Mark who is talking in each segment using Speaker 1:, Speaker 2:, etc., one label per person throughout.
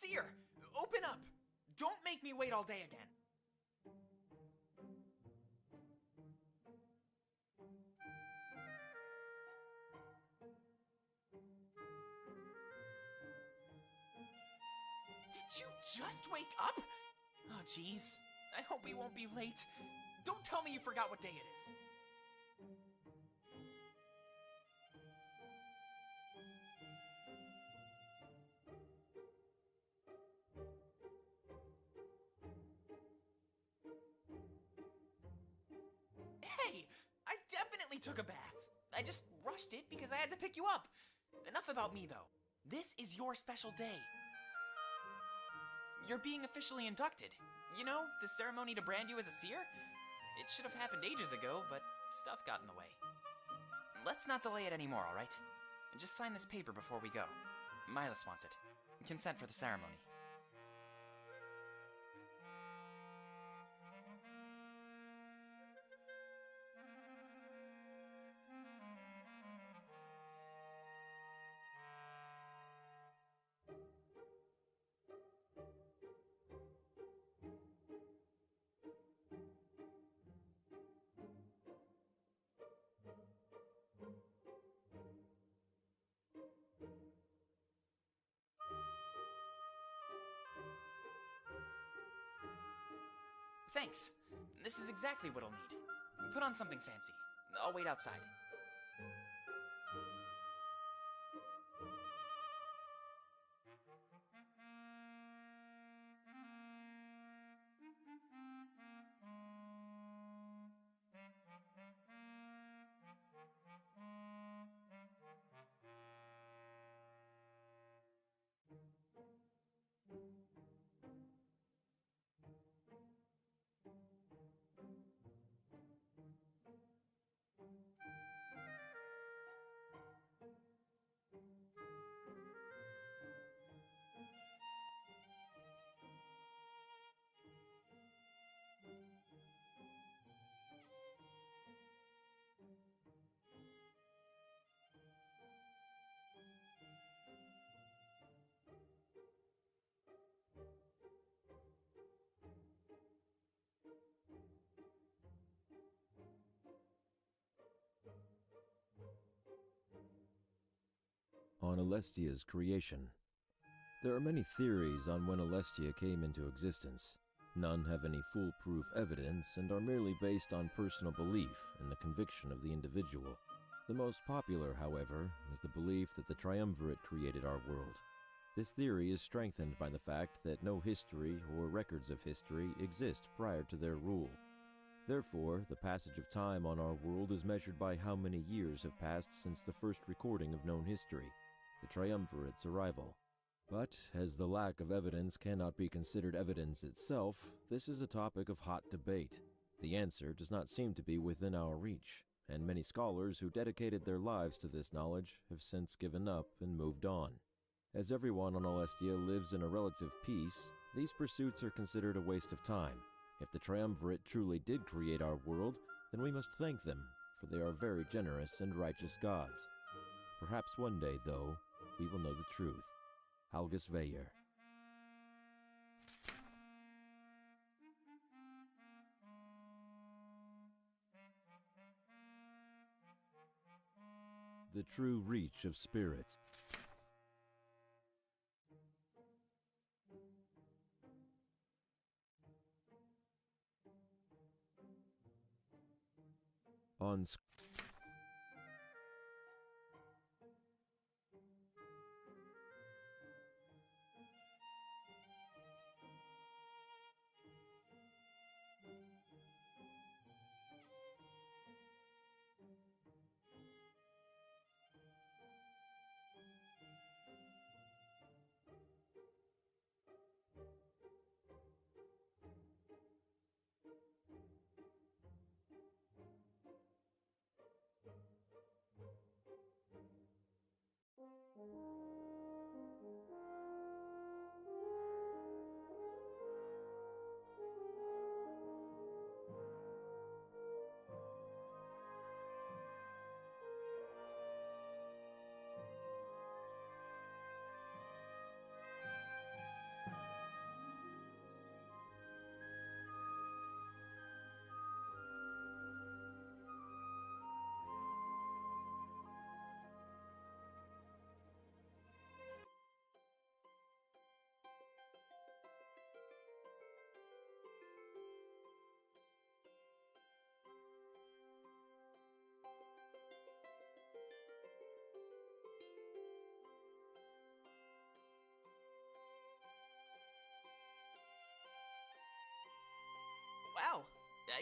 Speaker 1: Seer, open up! Don't make me wait all day again. Did you just wake up? Oh, jeez. I hope we won't be late. Don't tell me you forgot what day it is. Hey, I definitely took a bath. I just rushed it because I had to pick you up. Enough about me, though. This is your special day. You're being officially inducted. You know, the ceremony to brand you as a seer? It should have happened ages ago, but stuff got in the way. Let's not delay it anymore, alright? Just sign this paper before we go. Milas wants it. Consent for the ceremony. Thanks. This is exactly what I'll need. Put on something fancy. I'll wait outside.
Speaker 2: On Alestia's creation. There are many theories on when Alestia came into existence. None have any foolproof evidence and are merely based on personal belief and the conviction of the individual. The most popular, however, is the belief that the Triumvirate created our world. This theory is strengthened by the fact that no history or records of history exist prior to their rule. Therefore, the passage of time on our world is measured by how many years have passed since the first recording of known history, the Triumvirate's arrival. But, as the lack of evidence cannot be considered evidence itself, this is a topic of hot debate. The answer does not seem to be within our reach, and many scholars who dedicated their lives to this knowledge have since given up and moved on. As everyone on Alestia lives in a relative peace, these pursuits are considered a waste of time. If the Triumvirate truly did create our world, then we must thank them, for they are very generous and righteous gods. Perhaps one day, though, we will know the truth. Algus Veyer. The true reach of spirits. On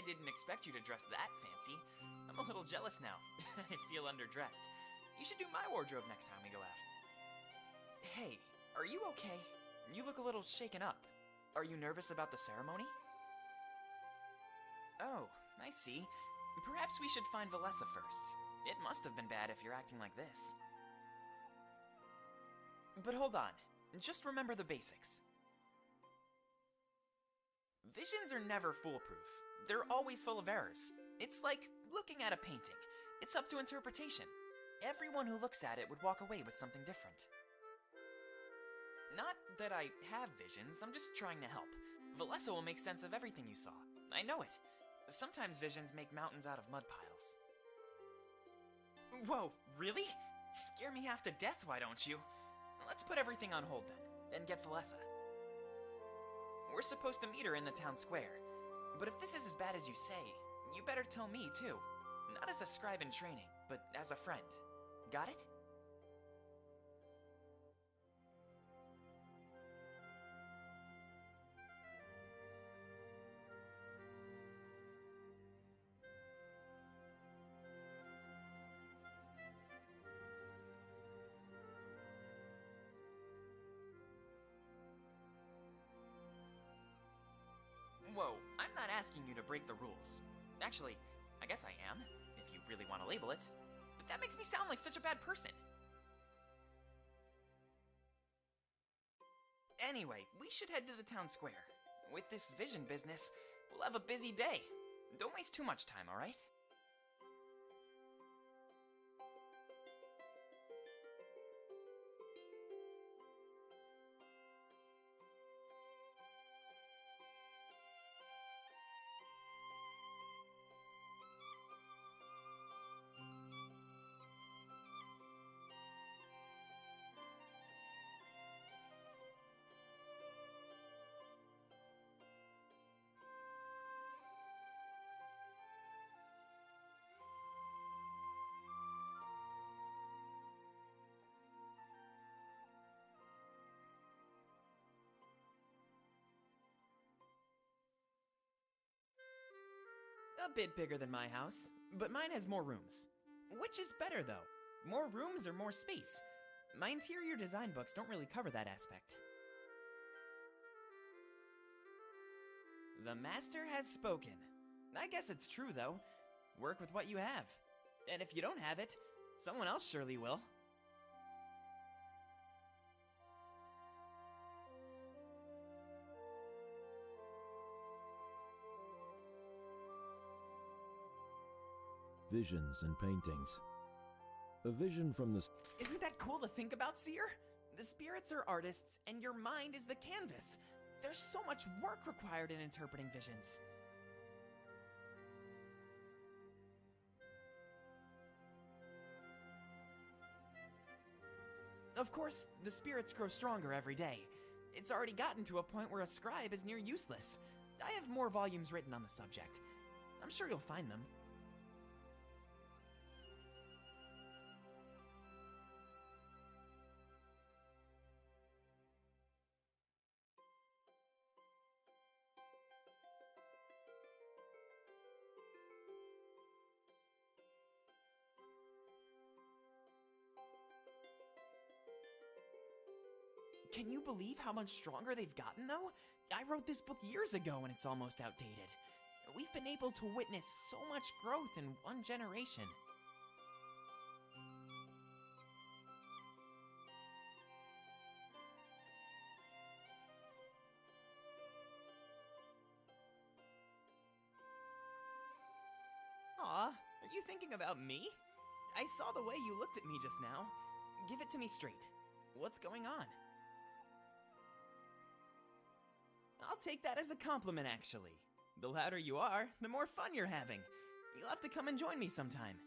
Speaker 1: I didn't expect you to dress that fancy. I'm a little jealous now. I feel underdressed. You should do my wardrobe next time we go out. Hey, are you okay? You look a little shaken up. Are you nervous about the ceremony? Oh, I see. Perhaps we should find Valessa first. It must have been bad if you're acting like this. But hold on. Just remember the basics. Visions are never foolproof. They're always full of errors. It's like looking at a painting. It's up to interpretation. Everyone who looks at it would walk away with something different. Not that I have visions, I'm just trying to help. Valessa will make sense of everything you saw. I know it. Sometimes visions make mountains out of mud piles. Whoa, really? Scare me half to death, why don't you? Let's put everything on hold then, and get Valessa. We're supposed to meet her in the town square, but if this is as bad as you say, you better tell me too. Not as a scribe in training, but as a friend. Got it? Whoa, I'm not asking you to break the rules. Actually, I guess I am, if you really want to label it. But that makes me sound like such a bad person. Anyway, we should head to the town square. With this vision business, we'll have a busy day. Don't waste too much time, alright? A bit bigger than my house, but mine has more rooms. Which is better, though? More rooms or more space? My interior design books don't really cover that aspect. The master has spoken. I guess it's true, though. Work with what you have. And if you don't have it, someone else surely will.
Speaker 2: Visions and paintings. A vision from the...
Speaker 1: Isn't that cool to think about, Seer? The spirits are artists, and your mind is the canvas. There's so much work required in interpreting visions. Of course, the spirits grow stronger every day. It's already gotten to a point where a scribe is near useless. I have more volumes written on the subject. I'm sure you'll find them. Can you believe how much stronger they've gotten, though? I wrote this book years ago and it's almost outdated. We've been able to witness so much growth in one generation. Aw, are you thinking about me? I saw the way you looked at me just now. Give it to me straight. What's going on? I'll take that as a compliment, actually. The louder you are, the more fun you're having. You'll have to come and join me sometime.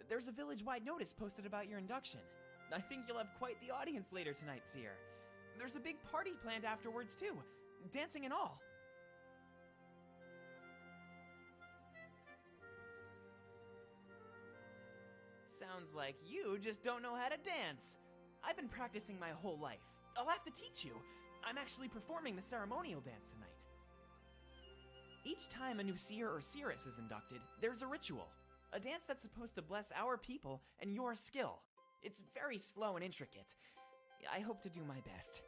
Speaker 1: There's a village-wide notice posted about your induction. I think you'll have quite the audience later tonight, Seer. There's a big party planned afterwards, too. Dancing and all. Sounds like you just don't know how to dance. I've been practicing my whole life. I'll have to teach you. I'm actually performing the ceremonial dance tonight. Each time a new seer or seeress is inducted, there's a ritual. A dance that's supposed to bless our people and your skill. It's very slow and intricate. I hope to do my best.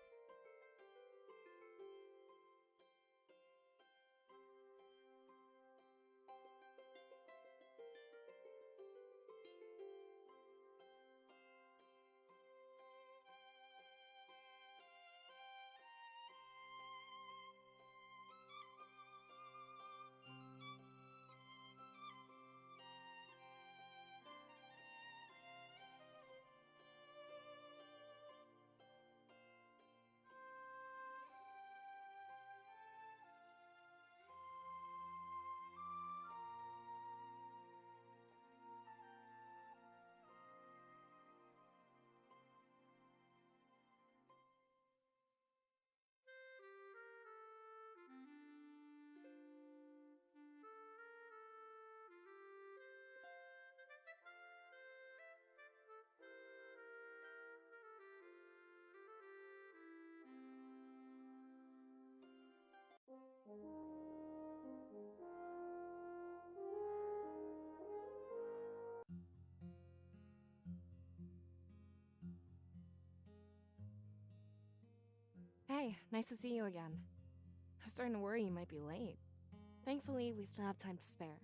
Speaker 3: Hey, nice to see you again. I was starting to worry you might be late. Thankfully, we still have time to spare.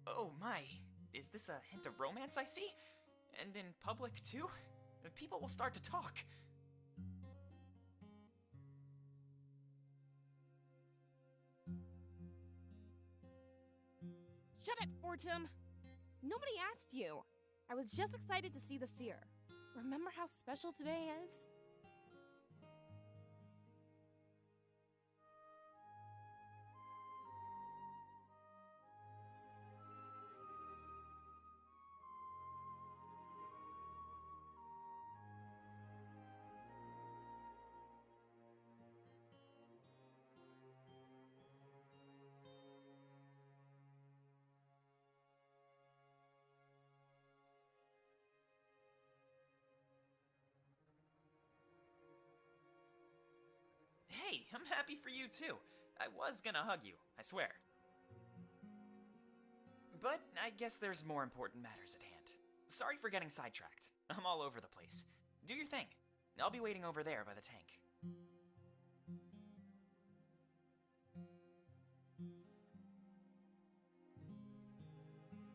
Speaker 1: Oh my, is this a hint of romance I see? And in public too? People will start to talk.
Speaker 3: Shut it, Fortum! Nobody asked you! I was just excited to see the seer. Remember how special today is?
Speaker 1: Hey, I'm happy for you too. I was gonna hug you, I swear. But I guess there's more important matters at hand. Sorry for getting sidetracked. I'm all over the place. Do your thing. I'll be waiting over there by the tank.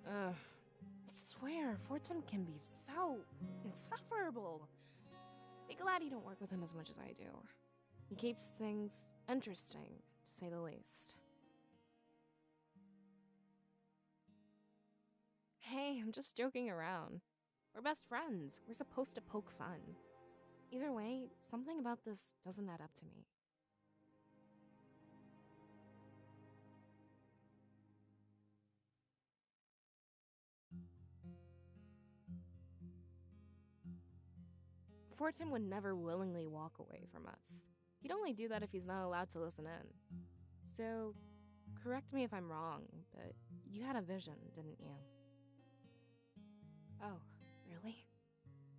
Speaker 3: Ugh. I swear, Fortum can be so insufferable. Be glad you don't work with him as much as I do. He keeps things interesting, to say the least. Hey, I'm just joking around. We're best friends. We're supposed to poke fun. Either way, something about this doesn't add up to me. Fortum would never willingly walk away from us. He'd only do that if he's not allowed to listen in. So, correct me if I'm wrong, but you had a vision, didn't you? Oh, really?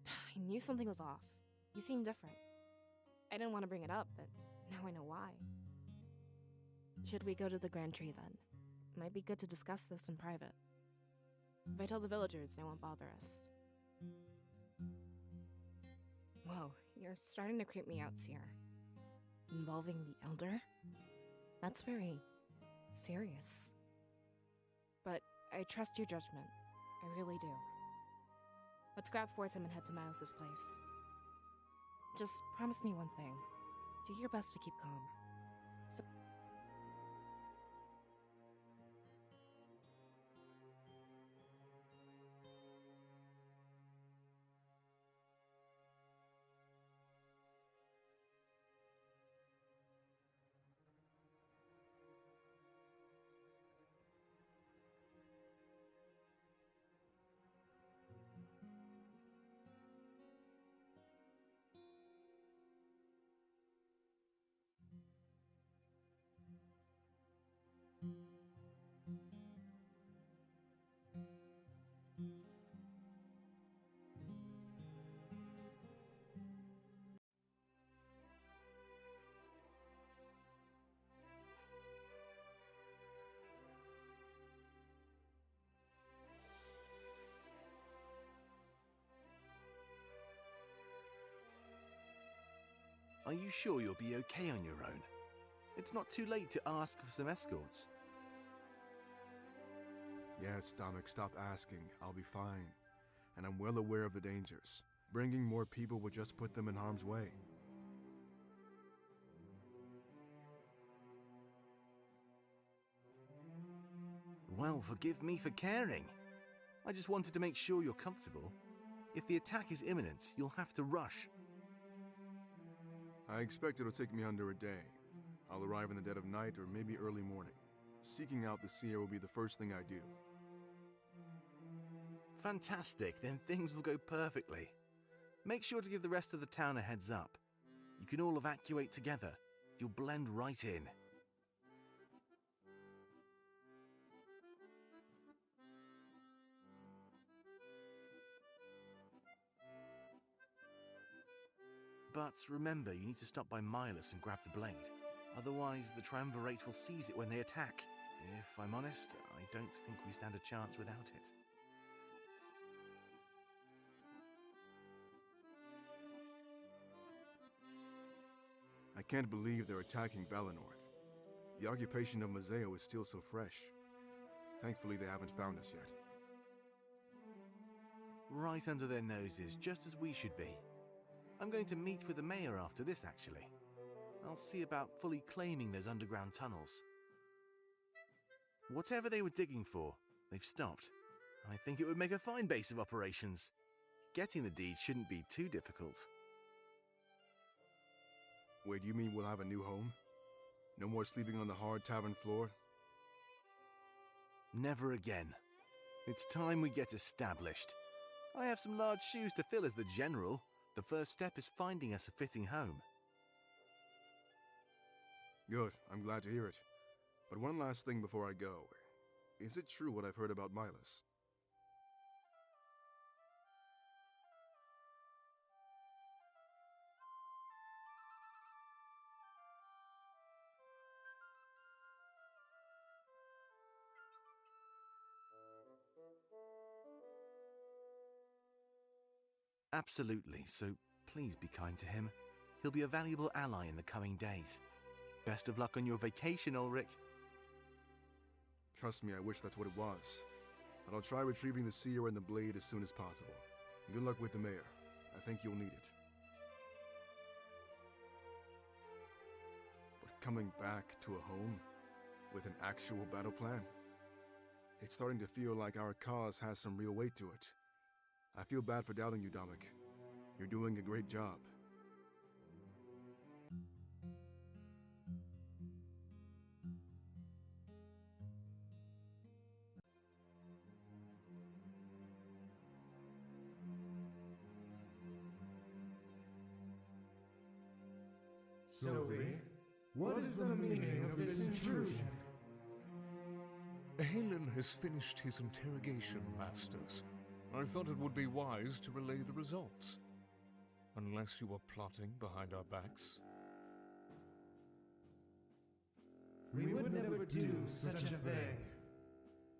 Speaker 3: I knew something was off. You seemed different. I didn't want to bring it up, but now I know why. Should we go to the Grand Tree then? Might be good to discuss this in private. If I tell the villagers, they won't bother us. Whoa, you're starting to creep me out, Seer. Involving the Elder? That's very serious. But I trust your judgment. I really do. Let's grab Fortum and head to Miles' place. Just promise me one thing. Do your best to keep calm.
Speaker 4: Are you sure you'll be okay on your own? It's not too late to ask for some escorts.
Speaker 5: Yes, Dominic, stop asking. I'll be fine. And I'm well aware of the dangers. Bringing more people will just put them in harm's way.
Speaker 4: Well, forgive me for caring. I just wanted to make sure you're comfortable. If the attack is imminent, you'll have to rush.
Speaker 5: I expect it'll take me under a day. I'll arrive in the dead of night or maybe early morning. Seeking out the seer will be the first thing I do.
Speaker 4: Fantastic, then things will go perfectly. Make sure to give the rest of the town a heads up. You can all evacuate together. You'll blend right in. But remember, you need to stop by Milas and grab the blade. Otherwise, the triumvirate will seize it when they attack. If I'm honest, I don't think we stand a chance without it.
Speaker 5: I can't believe they're attacking Valenorth. The occupation of Mazeo is still so fresh. Thankfully, they haven't found us yet.
Speaker 4: Right under their noses, just as we should be. I'm going to meet with the mayor after this, actually. I'll see about fully claiming those underground tunnels. Whatever they were digging for, they've stopped. I think it would make a fine base of operations. Getting the deed shouldn't be too difficult.
Speaker 5: Wait, you mean we'll have a new home? No more sleeping on the hard tavern floor?
Speaker 4: Never again. It's time we get established. I have some large shoes to fill as the general. The first step is finding us a fitting home.
Speaker 5: Good, I'm glad to hear it. But one last thing before I go. Is it true what I've heard about Milas?
Speaker 4: Absolutely, so please be kind to him. He'll be a valuable ally in the coming days. Best of luck on your vacation, Ulrich.
Speaker 5: Trust me, I wish that's what it was. But I'll try retrieving the seer and the blade as soon as possible. Good luck with the mayor. I think you'll need it. But coming back to a home with an actual battle plan? It's starting to feel like our cause has some real weight to it. I feel bad for doubting you, Dominic. You're doing a great job.
Speaker 6: Sylvie, what is the meaning of this intrusion?
Speaker 7: Halen has finished his interrogation, Masters. I thought it would be wise to relay the results. Unless you were plotting behind our backs.
Speaker 6: We would never do such a thing.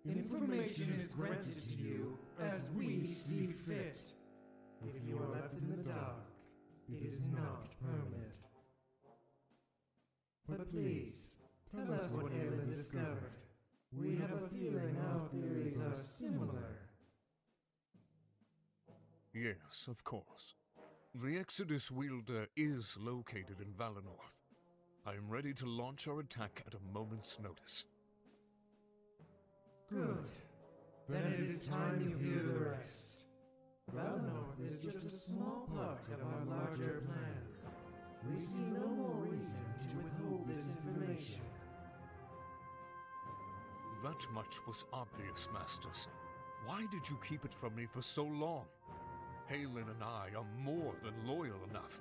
Speaker 6: Information is granted to you as we see fit. If you are left in the dark, it is not permanent. But please, tell us what Halen discovered. We have a feeling our theories are similar.
Speaker 7: Yes, of course. The Exodus wielder is located in Valenorth. I am ready to launch our attack at a moment's notice.
Speaker 6: Good. Then it is time you hear the rest. Valenorth is just a small part of our larger plan. We see no more reason to withhold this information.
Speaker 7: That much was obvious, Masters. Why did you keep it from me for so long? Halen and I are more than loyal enough.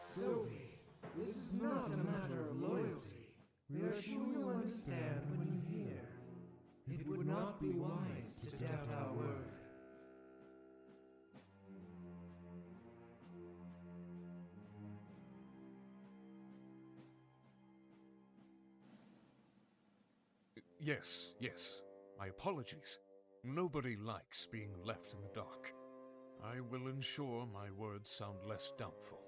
Speaker 6: Sylvie, this is not a matter of loyalty. We are sure you'll understand when you hear. It would not be wise to doubt our word.
Speaker 7: Yes. My apologies. Nobody likes being left in the dark. I will ensure my words sound less doubtful.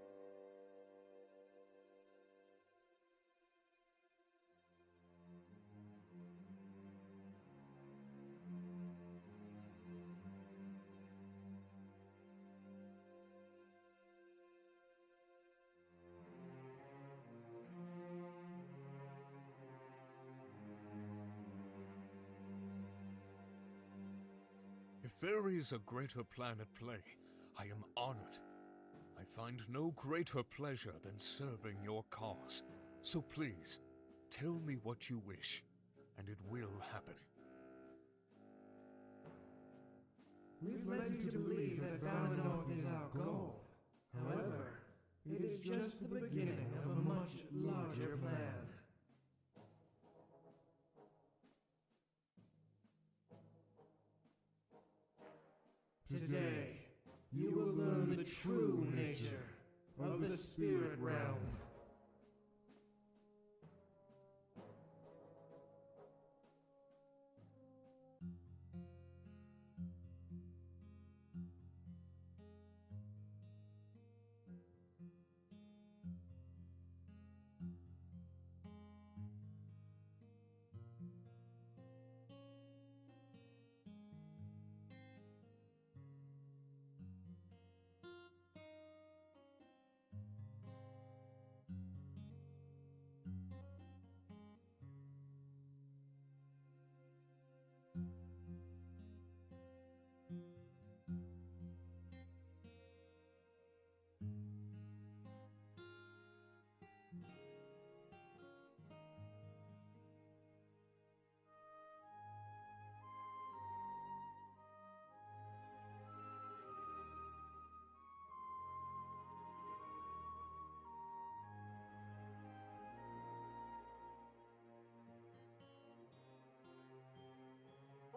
Speaker 7: If there is a greater plan at play, I am honored. I find no greater pleasure than serving your cause. So please, tell me what you wish, and it will happen.
Speaker 6: We've led you to believe that Valinor is our goal. However, it is just the beginning of a much larger plan. Today, you will learn the true nature of the spirit realm.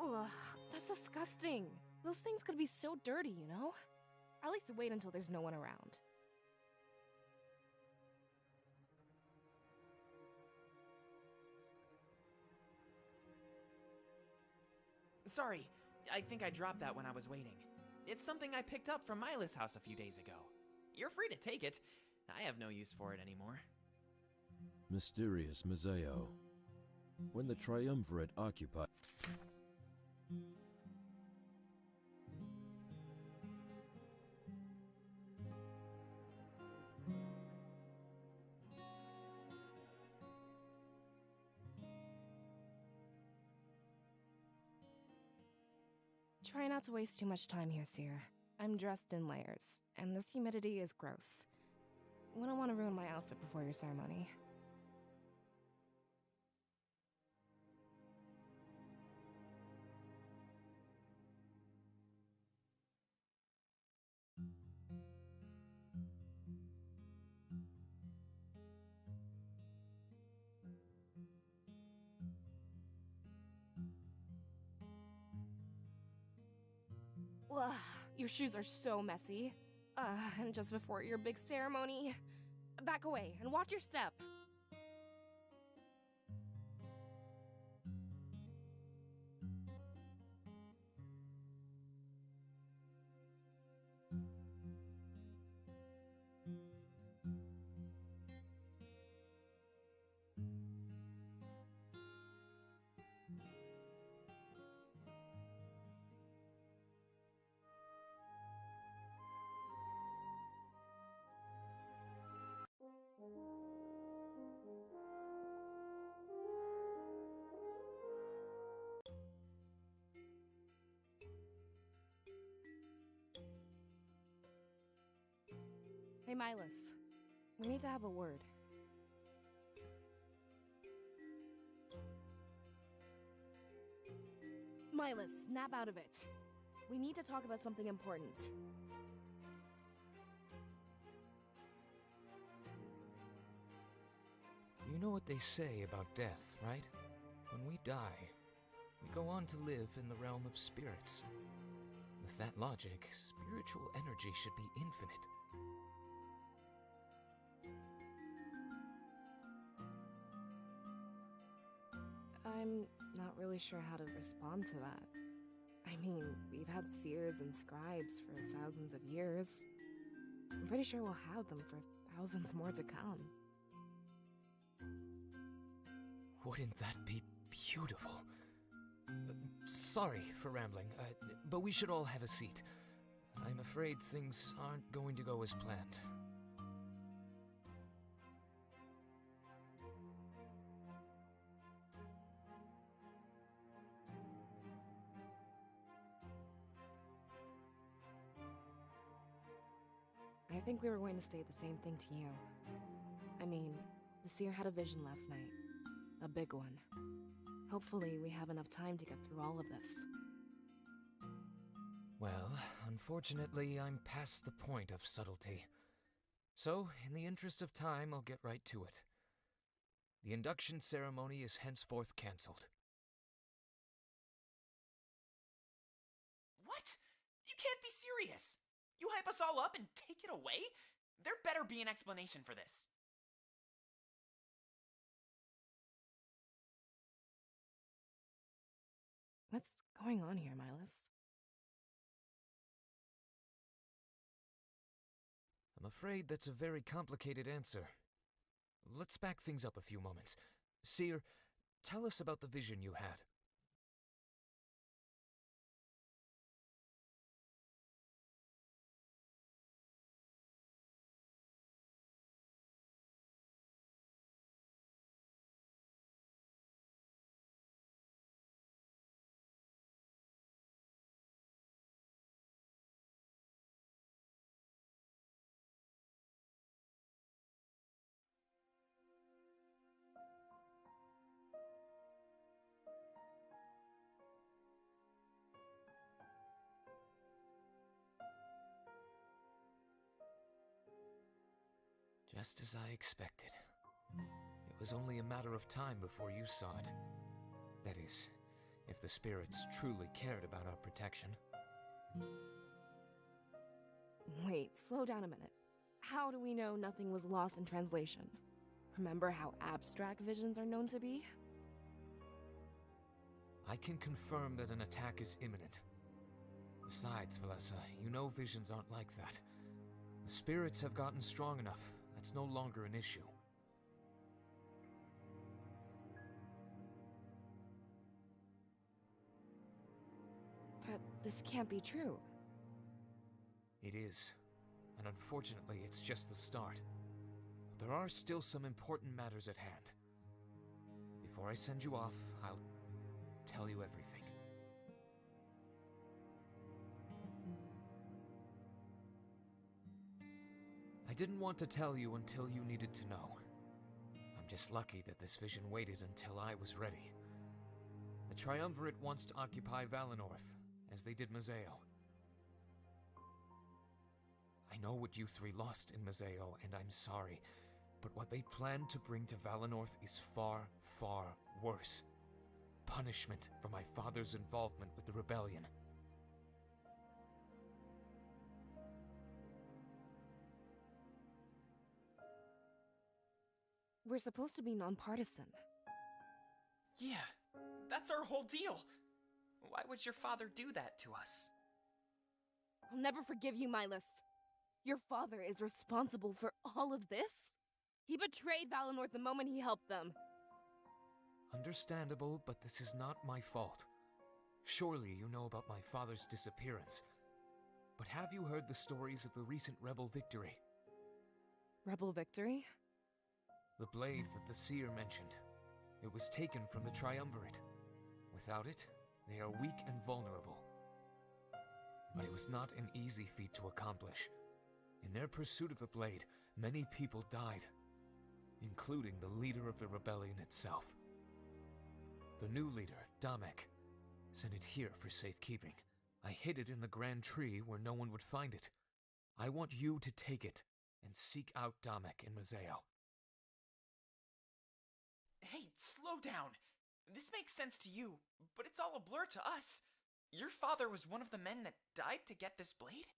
Speaker 3: Ugh, that's disgusting. Those things could be so dirty, you know? I like to wait until there's no one around.
Speaker 1: Sorry, I think I dropped that when I was waiting. It's something I picked up from Mila's house a few days ago. You're free to take it. I have no use for it anymore.
Speaker 2: Mysterious Mazeo. When the Triumvirate occupied...
Speaker 3: Try not to waste too much time here, Seer. I'm dressed in layers, and this humidity is gross. Wouldn't want to ruin my outfit before your ceremony. Ugh, your shoes are so messy. And just before your big ceremony. Back away and watch your step. Hey, Milas. We need to have a word. Milas, snap out of it. We need to talk about something important.
Speaker 8: You know what they say about death, right? When we die, we go on to live in the realm of spirits. With that logic, spiritual energy should be infinite.
Speaker 3: I'm not really sure how to respond to that. I I mean, we've had seers and scribes for thousands of years. I'm pretty sure we'll have them for thousands more to come.
Speaker 8: Wouldn't that be beautiful? Sorry for rambling, but we should all have a seat. I'm afraid things aren't going to go as planned.
Speaker 3: I think we were going to say the same thing to you. I mean, the seer had a vision last night. A big one. Hopefully, we have enough time to get through all of this.
Speaker 8: Well, unfortunately, I'm past the point of subtlety. So, in the interest of time, I'll get right to it. The induction ceremony is henceforth cancelled.
Speaker 1: What? You can't be serious! You hype us all up and take it away? There better be an explanation for this.
Speaker 3: What's going on here, Miles?
Speaker 8: I'm afraid that's a very complicated answer. Let's back things up a few moments. Seer, tell us about the vision you had. Just as I expected. It was only a matter of time before you saw it. That is, if the spirits truly cared about our protection.
Speaker 3: Wait, slow down a minute. How do we know nothing was lost in translation? Remember how abstract visions are known to be?
Speaker 8: I can confirm that an attack is imminent. Besides, Valessa, you know visions aren't like that. The spirits have gotten strong enough. That's no longer an issue.
Speaker 3: But this can't be true.
Speaker 8: It is. And unfortunately, it's just the start. But there are still some important matters at hand. Before I send you off, I'll tell you everything. I didn't want to tell you until you needed to know. I'm just lucky that this vision waited until I was ready. The Triumvirate wants to occupy Valenorth, as they did Mazeo. I know what you three lost in Mazeo, and I'm sorry, but what they plan to bring to Valenorth is far, far worse. Punishment for my father's involvement with the rebellion.
Speaker 3: We're supposed to be nonpartisan.
Speaker 1: Yeah, that's our whole deal. Why would your father do that to us?
Speaker 3: I'll never forgive you, Miles. Your father is responsible for all of this? He betrayed Valenorth the moment he helped them.
Speaker 8: Understandable, but this is not my fault. Surely you know about my father's disappearance. But have you heard the stories of the recent rebel victory?
Speaker 3: Rebel victory?
Speaker 8: The blade that the seer mentioned. It was taken from the Triumvirate. Without it, they are weak and vulnerable. But it was not an easy feat to accomplish. In their pursuit of the blade, many people died, including the leader of the rebellion itself. The new leader, Damek, sent it here for safekeeping. I hid it in the grand tree where no one would find it. I want you to take it and seek out Damek in Mazeo.
Speaker 1: Hey, slow down. This makes sense to you, but it's all a blur to us. Your father was one of the men that died to get this blade?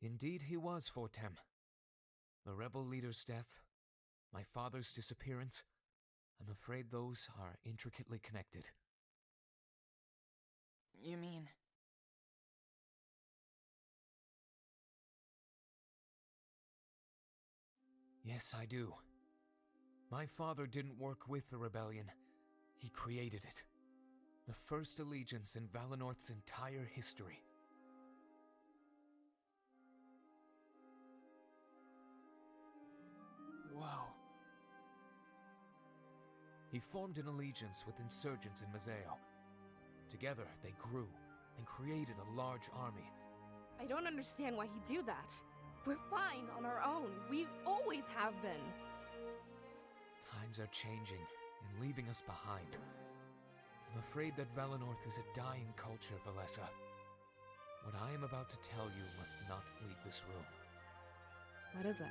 Speaker 8: Indeed he was, Fortem. The rebel leader's death, my father's disappearance, I'm afraid those are intricately connected.
Speaker 1: You mean...
Speaker 8: Yes, I do. My father didn't work with the rebellion. He created it. The first allegiance in Valenorth's entire history.
Speaker 1: Whoa.
Speaker 8: He formed an allegiance with insurgents in Mazeo. Together, they grew and created a large army.
Speaker 3: I don't understand why he'd do that. We're fine on our own. We always have been.
Speaker 8: Times are changing and leaving us behind. I'm afraid that Valenorth is a dying culture, Valessa. What I am about to tell you must not leave this room.
Speaker 3: What is it?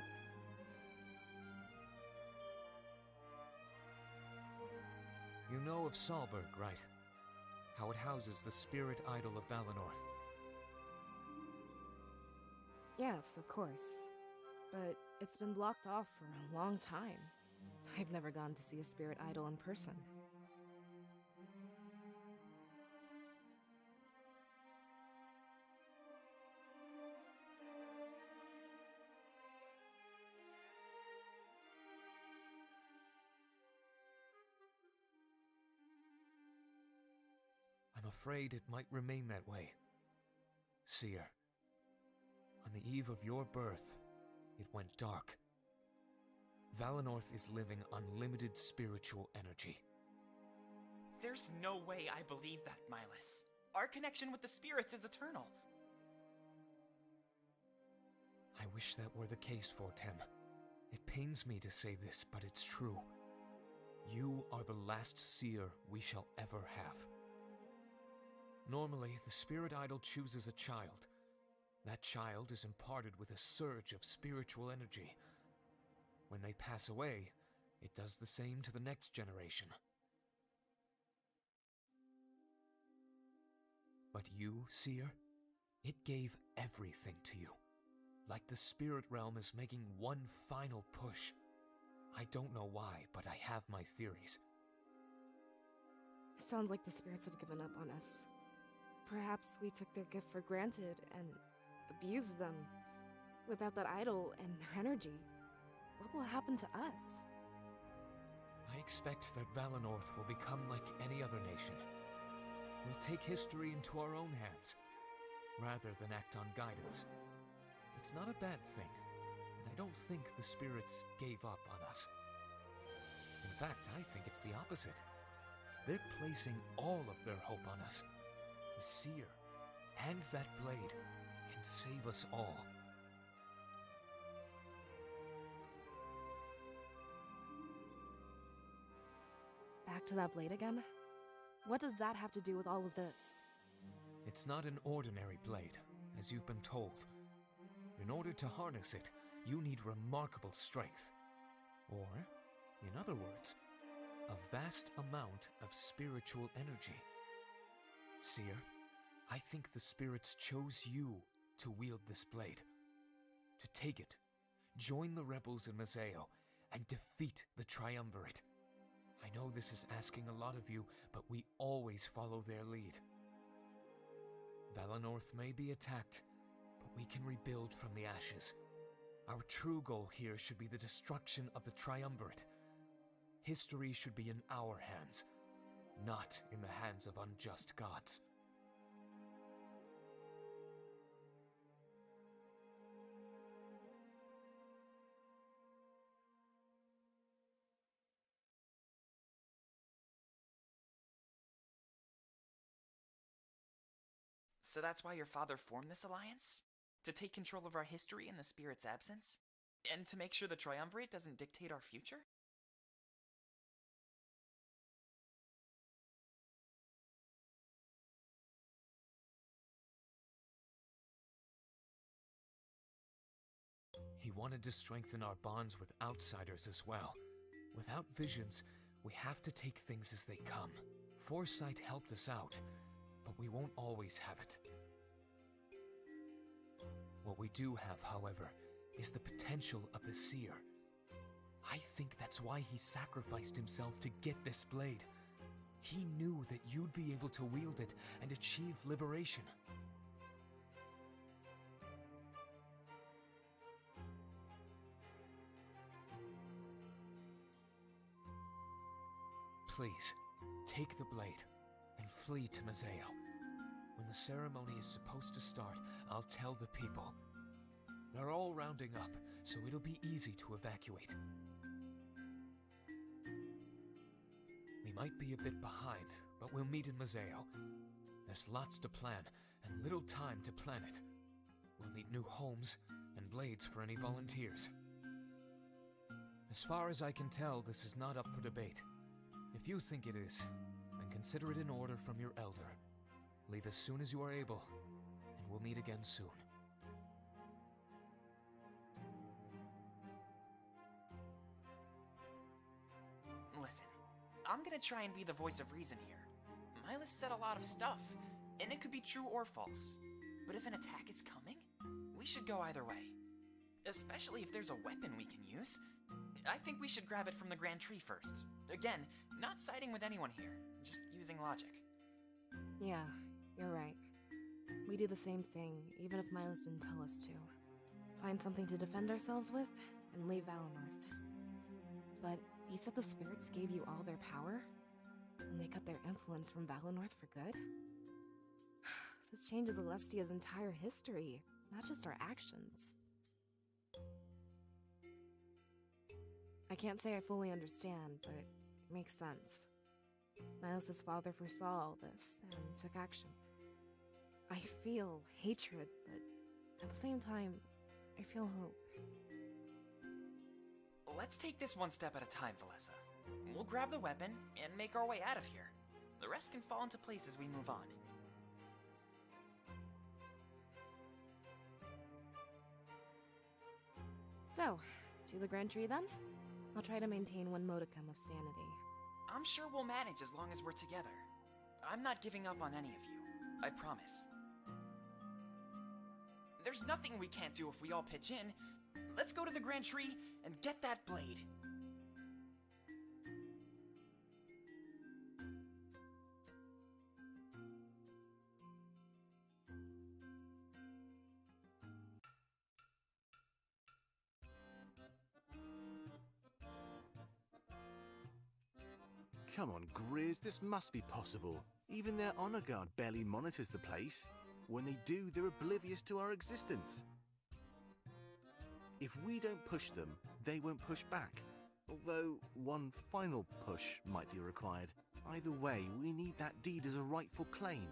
Speaker 8: You know of Salberg, right? How it houses the spirit idol of Valenorth.
Speaker 3: Yes, of course. But it's been blocked off for a long time. I've never gone to see a spirit idol in person.
Speaker 8: I'm afraid it might remain that way. Seer, on the eve of your birth, it went dark. Valenorth is living on limited spiritual energy.
Speaker 1: There's no way I believe that, Milas. Our connection with the spirits is eternal.
Speaker 8: I wish that were the case, Fortem. It pains me to say this, but it's true. You are the last seer we shall ever have. Normally, the spirit idol chooses a child. That child is imparted with a surge of spiritual energy. When they pass away, it does the same to the next generation. But you, Seer, it gave everything to you. Like the spirit realm is making one final push. I don't know why, but I have my theories.
Speaker 3: It sounds like the spirits have given up on us. Perhaps we took their gift for granted and abused them. Without that idol and their energy, what will happen to us?
Speaker 8: I expect that Valenorth will become like any other nation. We'll take history into our own hands, rather than act on guidance. It's not a bad thing, and I don't think the spirits gave up on us. In fact, I think it's the opposite. They're placing all of their hope on us. The seer and that blade can save us all.
Speaker 3: Back to that blade again? What does that have to do with all of this?
Speaker 8: It's not an ordinary blade, as you've been told. In order to harness it, you need remarkable strength. Or, in other words, a vast amount of spiritual energy. Seer, I think the spirits chose you to wield this blade. To take it, join the rebels in Mazeo, and defeat the Triumvirate. I know this is asking a lot of you, but we always follow their lead. Valenorth may be attacked, but we can rebuild from the ashes. Our true goal here should be the destruction of the Triumvirate. History should be in our hands, not in the hands of unjust gods.
Speaker 1: So that's why your father formed this alliance? To take control of our history in the spirit's absence? And to make sure the Triumvirate doesn't dictate our future?
Speaker 8: He wanted to strengthen our bonds with outsiders as well. Without visions, we have to take things as they come. Foresight helped us out, but we won't always have it. What we do have, however, is the potential of the seer. I think that's why he sacrificed himself to get this blade. He knew that you'd be able to wield it and achieve liberation. Please, take the blade and flee to Mazeo. When the ceremony is supposed to start, I'll tell the people. They're all rounding up, so it'll be easy to evacuate. We might be a bit behind, but we'll meet in Mazeo. There's lots to plan, and little time to plan it. We'll need new homes and blades for any volunteers. As far as I can tell, this is not up for debate. If you think it is, then consider it an order from your elder. Leave as soon as you are able, and we'll meet again soon.
Speaker 1: Listen, I'm gonna try and be the voice of reason here. Milas said a lot of stuff, and it could be true or false. But if an attack is coming, we should go either way. Especially if there's a weapon we can use. I think we should grab it from the Grand Tree first. Again, not siding with anyone here, just using logic.
Speaker 3: Yeah, you're right. We do the same thing, even if Miles didn't tell us to. Find something to defend ourselves with, and leave Valinor. But he said the spirits gave you all their power? And they cut their influence from Valinor for good? This changes Alestia's entire history, not just our actions. I can't say I fully understand, but it makes sense. Miles' father foresaw all this and took action. I feel hatred, but at the same time, I feel hope.
Speaker 1: Let's take this one step at a time, Valessa. We'll grab the weapon and make our way out of here. The rest can fall into place as we move on.
Speaker 3: So, to the Grand Tree then? I'll try to maintain one modicum of sanity.
Speaker 1: I'm sure we'll manage as long as we're together. I'm not giving up on any of you. I promise. There's nothing we can't do if we all pitch in. Let's go to the Grand Tree and get that blade.
Speaker 4: Come on, Grizz, this must be possible. Even their honor guard barely monitors the place. When they do, they're oblivious to our existence. If we don't push them, they won't push back. Although, one final push might be required. Either way, we need that deed as a rightful claim.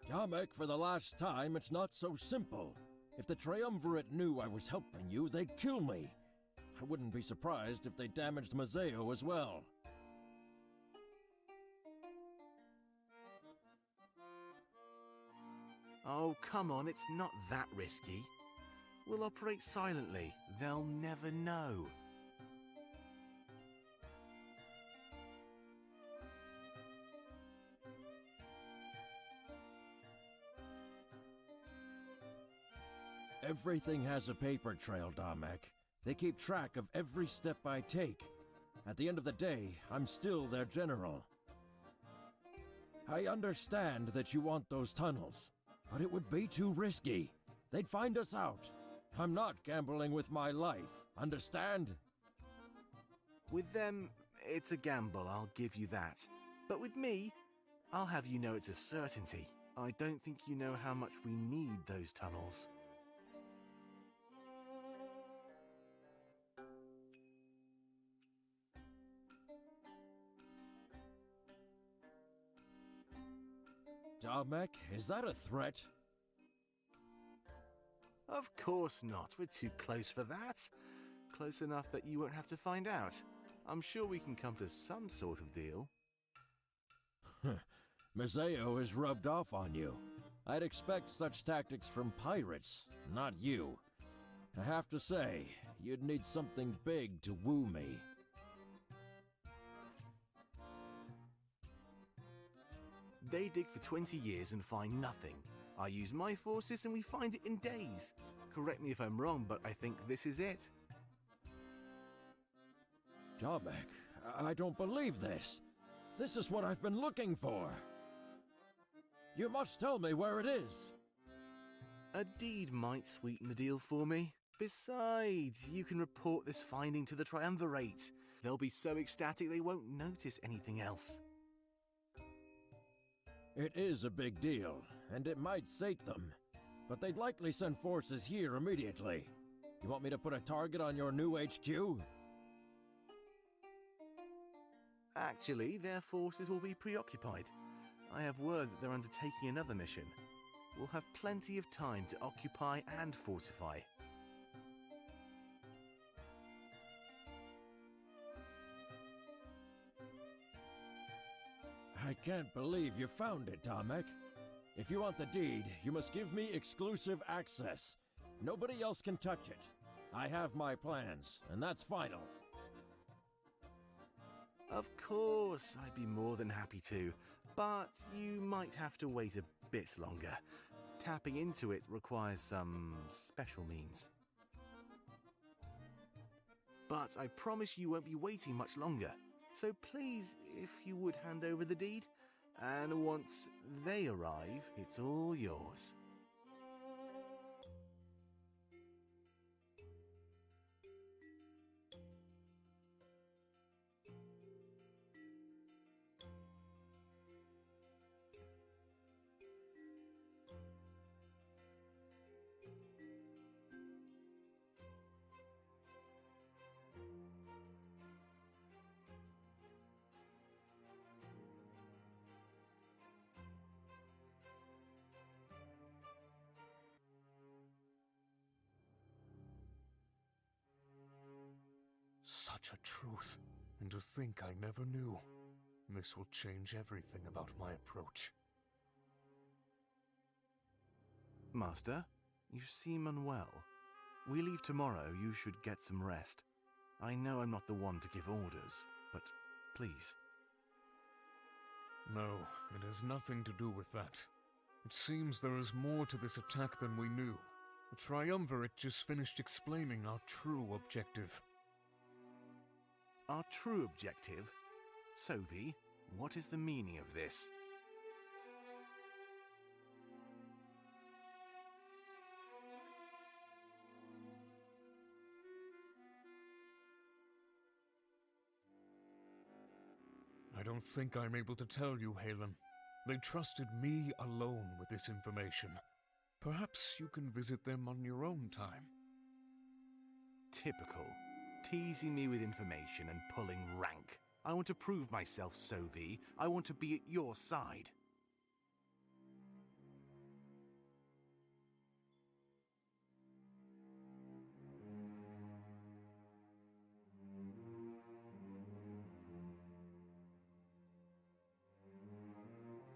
Speaker 2: Jamek, for the last time, it's not so simple. If the Triumvirate knew I was helping you, they'd kill me. I wouldn't be surprised if they damaged Mazeo as well.
Speaker 4: Oh, come on, it's not that risky. We'll operate silently. They'll never know.
Speaker 2: Everything has a paper trail, Damek. They keep track of every step I take. At the end of the day, I'm still their general. I understand that you want those tunnels, but it would be too risky. They'd find us out. I'm not gambling with my life, understand?
Speaker 4: With them, it's a gamble, I'll give you that. But with me, I'll have you know it's a certainty. I don't think you know how much we need those tunnels.
Speaker 2: Damek, is that a threat?
Speaker 4: Of course not. We're too close for that. Close enough that you won't have to find out. I'm sure we can come to some sort of deal.
Speaker 2: Mazeo is rubbed off on you. I'd expect such tactics from pirates, not you. I have to say, you'd need something big to woo me.
Speaker 4: They dig for 20 years and find nothing. I use my forces and we find it in days. Correct me if I'm wrong, but I think this is it.
Speaker 2: Tomek, I don't believe this. This is what I've been looking for. You must tell me where it is.
Speaker 4: A deed might sweeten the deal for me. Besides, you can report this finding to the Triumvirate. They'll be so ecstatic they won't notice anything else.
Speaker 2: It is a big deal, and it might sate them. But they'd likely send forces here immediately. You want me to put a target on your new HQ?
Speaker 4: Actually, their forces will be preoccupied. I have word that they're undertaking another mission. We'll have plenty of time to occupy and fortify.
Speaker 2: I can't believe you found it, Tomek. If you want the deed, you must give me exclusive access. Nobody else can touch it. I have my plans, and that's final.
Speaker 4: Of course, I'd be more than happy to, but you might have to wait a bit longer. Tapping into it requires some special means. But I promise you won't be waiting much longer. So please, if you would hand over the deed, and once they arrive, it's all yours.
Speaker 7: Such a truth. And to think I never knew. This will change everything about my approach.
Speaker 4: Master, you seem unwell. We leave tomorrow. You should get some rest. I know I'm not the one to give orders, but please.
Speaker 7: No, it has nothing to do with that. It seems there is more to this attack than we knew. The Triumvirate just finished explaining our true objective.
Speaker 4: Our true objective? Sovi, what is the meaning of this?
Speaker 7: I don't think I'm able to tell you, Halen. They trusted me alone with this information. Perhaps you can visit them on your own time.
Speaker 4: Typical. Teasing me with information and pulling rank. I want to prove myself, Sovi. I want to be at your side.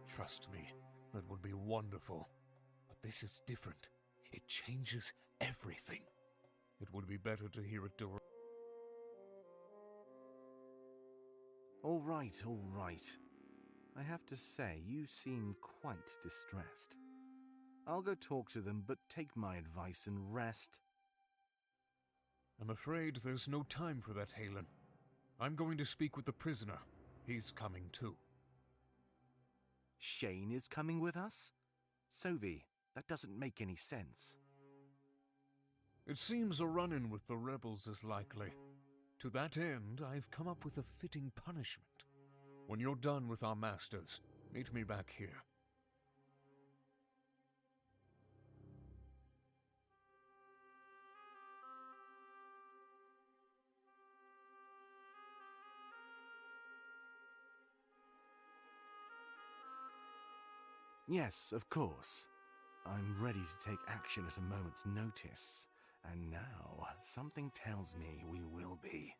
Speaker 7: Trust me, that would be wonderful. But this is different. It changes everything. It would be better to hear it directly.
Speaker 4: All right. I have to say, you seem quite distressed. I'll go talk to them, but take my advice and rest.
Speaker 7: I'm afraid there's no time for that, Halen. I'm going to speak with the prisoner. He's coming too.
Speaker 4: Shane is coming with us? Sovi, that doesn't make any sense.
Speaker 7: It seems a run-in with the rebels is likely. To that end, I've come up with a fitting punishment. When you're done with our masters, meet me back here.
Speaker 4: Yes, of course. I'm ready to take action at a moment's notice. And now, something tells me we will be.